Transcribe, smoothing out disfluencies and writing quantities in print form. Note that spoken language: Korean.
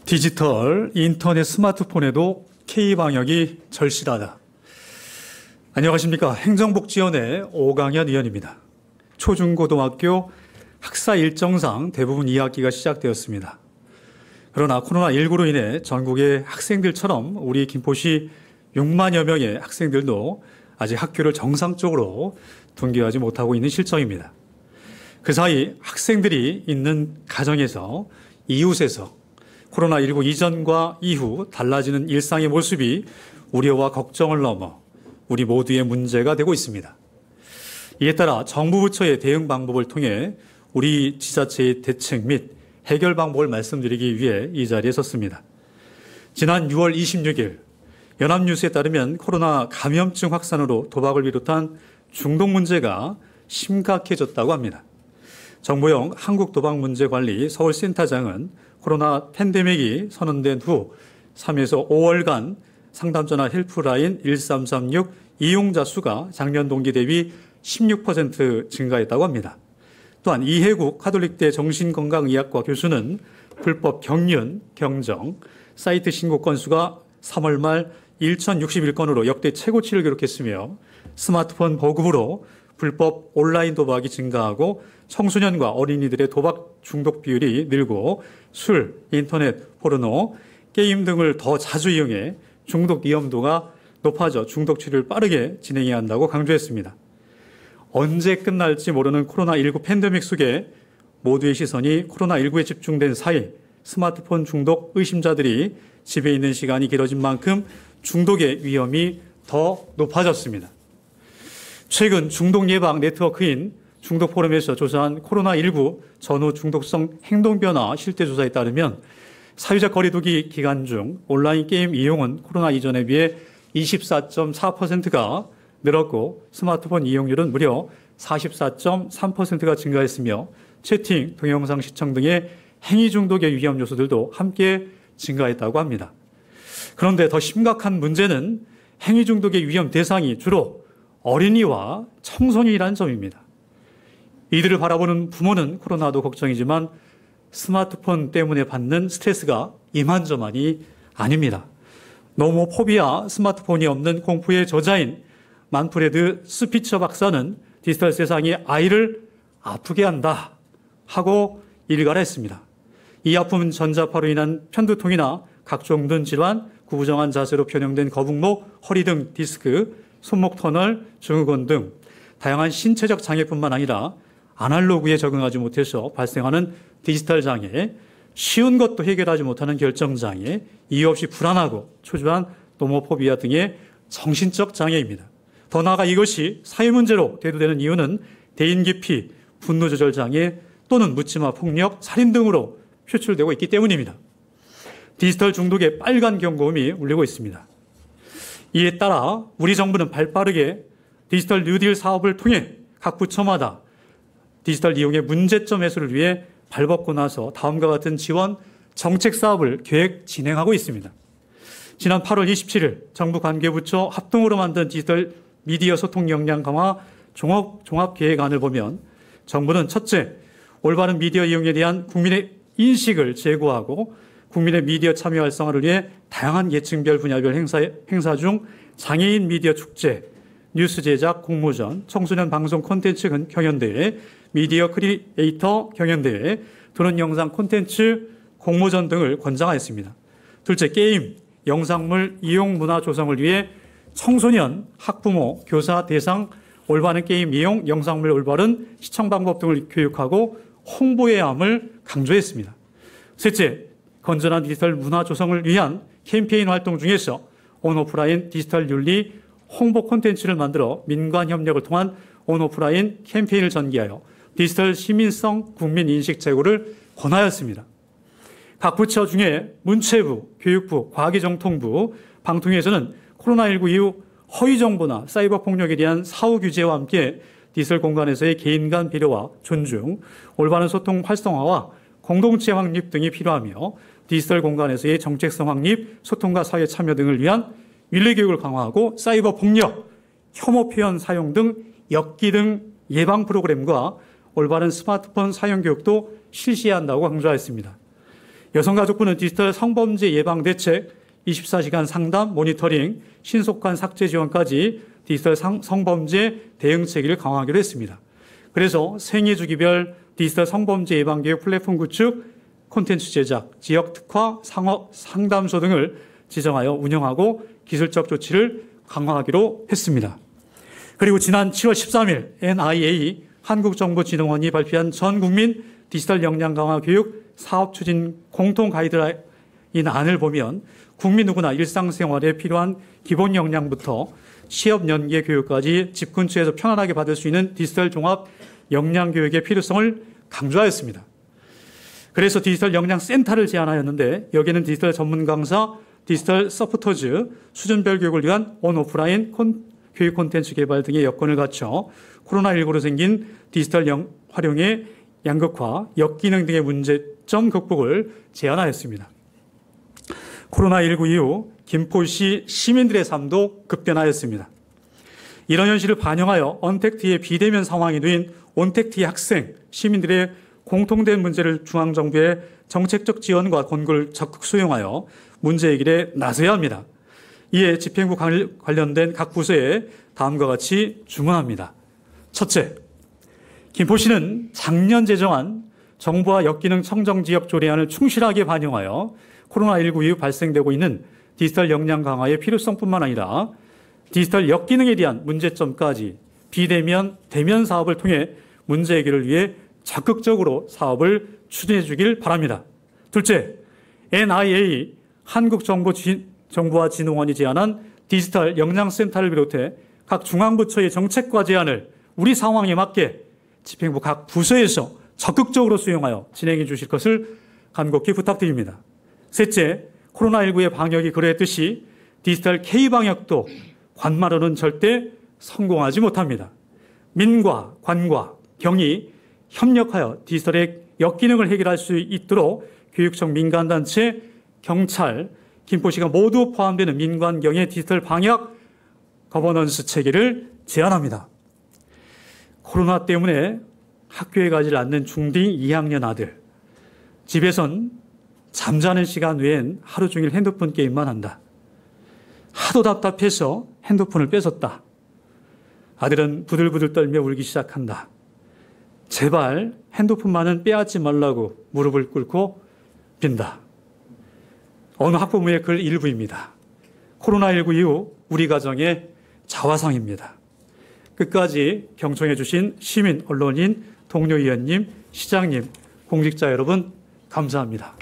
디지털, 인터넷, 스마트폰에도 K방역이 절실하다. 안녕하십니까. 행정복지위원회 오강현 의원입니다. 초중고등학교 학사 일정상 대부분 2학기가 시작되었습니다. 그러나 코로나19로 인해 전국의 학생들처럼 우리 김포시 6만여 명의 학생들도 아직 학교를 정상적으로 등교하지 못하고 있는 실정입니다. 그 사이 학생들이 있는 가정에서, 이웃에서 코로나19 이전과 이후 달라지는 일상의 모습이 우려와 걱정을 넘어 우리 모두의 문제가 되고 있습니다. 이에 따라 정부 부처의 대응 방법을 통해 우리 지자체의 대책 및 해결 방법을 말씀드리기 위해 이 자리에 섰습니다. 지난 6월 26일 연합뉴스에 따르면 코로나 감염증 확산으로 도박을 비롯한 중독 문제가 심각해졌다고 합니다. 정부형 한국도박문제관리 서울센터장은 코로나 팬데믹이 선언된 후 3에서 5월간 상담전화 헬프라인 1336 이용자 수가 작년 동기 대비 16% 증가했다고 합니다. 또한 이해국 카톨릭대 정신건강의학과 교수는 불법 경륜, 경정, 사이트 신고 건수가 3월 말 1061건으로 역대 최고치를 기록했으며 스마트폰 보급으로 불법 온라인 도박이 증가하고 청소년과 어린이들의 도박 중독 비율이 늘고 술, 인터넷, 포르노, 게임 등을 더 자주 이용해 중독 위험도가 높아져 중독 치료를 빠르게 진행해야 한다고 강조했습니다. 언제 끝날지 모르는 코로나19 팬데믹 속에 모두의 시선이 코로나19에 집중된 사이 스마트폰 중독 의심자들이 집에 있는 시간이 길어진 만큼 중독의 위험이 더 높아졌습니다. 최근 중독 예방 네트워크인 중독포럼에서 조사한 코로나19 전후 중독성 행동변화 실태조사에 따르면 사회적 거리두기 기간 중 온라인 게임 이용은 코로나 이전에 비해 24.4%가 늘었고 스마트폰 이용률은 무려 44.3%가 증가했으며 채팅, 동영상 시청 등의 행위 중독의 위험 요소들도 함께 증가했다고 합니다. 그런데 더 심각한 문제는 행위 중독의 위험 대상이 주로 어린이와 청소년이라는 점입니다. 이들을 바라보는 부모는 코로나도 걱정이지만 스마트폰 때문에 받는 스트레스가 이만저만이 아닙니다. 노모포비아 스마트폰이 없는 공포의 저자인 만프레드 스피처 박사는 디지털 세상이 아이를 아프게 한다 하고 일갈했습니다. 이 아픔은 전자파로 인한 편두통이나 각종 눈 질환, 구부정한 자세로 변형된 거북목, 허리 등 디스크, 손목 터널, 증후군 등 다양한 신체적 장애뿐만 아니라 아날로그에 적응하지 못해서 발생하는 디지털 장애, 쉬운 것도 해결하지 못하는 결정 장애, 이유 없이 불안하고 초조한 노모포비아 등의 정신적 장애입니다. 더 나아가 이것이 사회 문제로 대두되는 이유는 대인 기피, 분노 조절 장애 또는 묻지마 폭력, 살인 등으로 표출되고 있기 때문입니다. 디지털 중독의 빨간 경고음이 울리고 있습니다. 이에 따라 우리 정부는 발빠르게 디지털 뉴딜 사업을 통해 각 부처마다 디지털 이용의 문제점 해소를 위해 발벗고 나서 다음과 같은 지원 정책 사업을 계획 진행하고 있습니다. 지난 8월 27일 정부 관계부처 합동으로 만든 디지털 미디어 소통 역량 강화 종합계획안을 보면 정부는 첫째, 올바른 미디어 이용에 대한 국민의 인식을 제고하고 국민의 미디어 참여 활성화를 위해 다양한 계층별 분야별 행사 중 장애인 미디어 축제, 뉴스 제작 공모전, 청소년 방송 콘텐츠 경연대회, 미디어 크리에이터 경연대회, 드론 영상 콘텐츠 공모전 등을 권장하였습니다. 둘째, 게임, 영상물 이용 문화 조성을 위해 청소년, 학부모, 교사 대상 올바른 게임 이용, 영상물 올바른 시청 방법 등을 교육하고 홍보해야 함을 강조했습니다. 셋째, 건전한 디지털 문화 조성을 위한 캠페인 활동 중에서 온오프라인 디지털 윤리 홍보 콘텐츠를 만들어 민관 협력을 통한 온오프라인 캠페인을 전개하여 디지털 시민성 국민 인식 제고를 권하였습니다. 각 부처 중에 문체부, 교육부, 과기정통부, 방통위에서는 코로나19 이후 허위 정보나 사이버 폭력에 대한 사후 규제와 함께 디지털 공간에서의 개인 간 배려와 존중, 올바른 소통 활성화와 공동체 확립 등이 필요하며 디지털 공간에서의 정책성 확립, 소통과 사회 참여 등을 위한 윤리 교육을 강화하고 사이버 폭력, 혐오 표현 사용 등 역기 등 예방 프로그램과 올바른 스마트폰 사용 교육도 실시해야 한다고 강조하였습니다. 여성가족부는 디지털 성범죄 예방 대책, 24시간 상담, 모니터링, 신속한 삭제 지원까지 디지털 성범죄 대응 체계를 강화하기로 했습니다. 그래서 생애 주기별 디지털 성범죄 예방 교육 플랫폼 구축, 콘텐츠 제작, 지역 특화, 상담소 등을 지정하여 운영하고 기술적 조치를 강화하기로 했습니다. 그리고 지난 7월 13일 NIA 한국정보진흥원이 발표한 전국민 디지털 역량 강화 교육 사업 추진 공통 가이드라인 안을 보면 국민 누구나 일상생활에 필요한 기본 역량부터 취업 연계 교육까지 집 근처에서 편안하게 받을 수 있는 디지털 종합 역량 교육의 필요성을 강조하였습니다. 그래서 디지털 역량 센터를 제안하였는데 여기는 디지털 전문 강사, 디지털 서포터즈, 수준별 교육을 위한 온오프라인 교육 콘텐츠 개발 등의 여건을 갖춰 코로나19로 생긴 디지털 활용의 양극화, 역기능 등의 문제점 극복을 제안하였습니다. 코로나19 이후 김포시 시민들의 삶도 급변하였습니다. 이런 현실을 반영하여 언택트의 비대면 상황이 놓인 온택트의 학생, 시민들의 공통된 문제를 중앙정부의 정책적 지원과 권고를 적극 수용하여 문제 해결에 나서야 합니다. 이에 집행부 관련된 각 부서에 다음과 같이 주문합니다. 첫째, 김포시는 작년 제정한 정부와 역기능 청정지역 조례안을 충실하게 반영하여 코로나19 이후 발생되고 있는 디지털 역량 강화의 필요성뿐만 아니라 디지털 역기능에 대한 문제점까지 비대면, 대면 사업을 통해 문제 해결을 위해 적극적으로 사업을 추진해 주길 바랍니다. 둘째, NIA 한국정보와 진흥원이 제안한 디지털 역량센터를 비롯해 각 중앙부처의 정책과 제안을 우리 상황에 맞게 집행부 각 부서에서 적극적으로 수용하여 진행해 주실 것을 간곡히 부탁드립니다. 셋째, 코로나19의 방역이 그랬듯이 디지털 K방역도 관마로는 절대 성공하지 못합니다. 민과 관과 경이 협력하여 디지털의 역기능을 해결할 수 있도록 교육청 민간단체, 경찰, 김포시가 모두 포함되는 민관경의 디지털 방역 거버넌스 체계를 제안합니다. 코로나 때문에 학교에 가지 않는 중딩 2학년 아들, 집에선 잠자는 시간 외엔 하루 종일 핸드폰 게임만 한다. 하도 답답해서 핸드폰을 뺏었다. 아들은 부들부들 떨며 울기 시작한다. 제발 핸드폰만은 빼앗지 말라고 무릎을 꿇고 빈다. 어느 학부모의 글 일부입니다. 코로나19 이후 우리 가정의 자화상입니다. 끝까지 경청해 주신 시민, 언론인, 동료 의원님, 시장님, 공직자 여러분 감사합니다.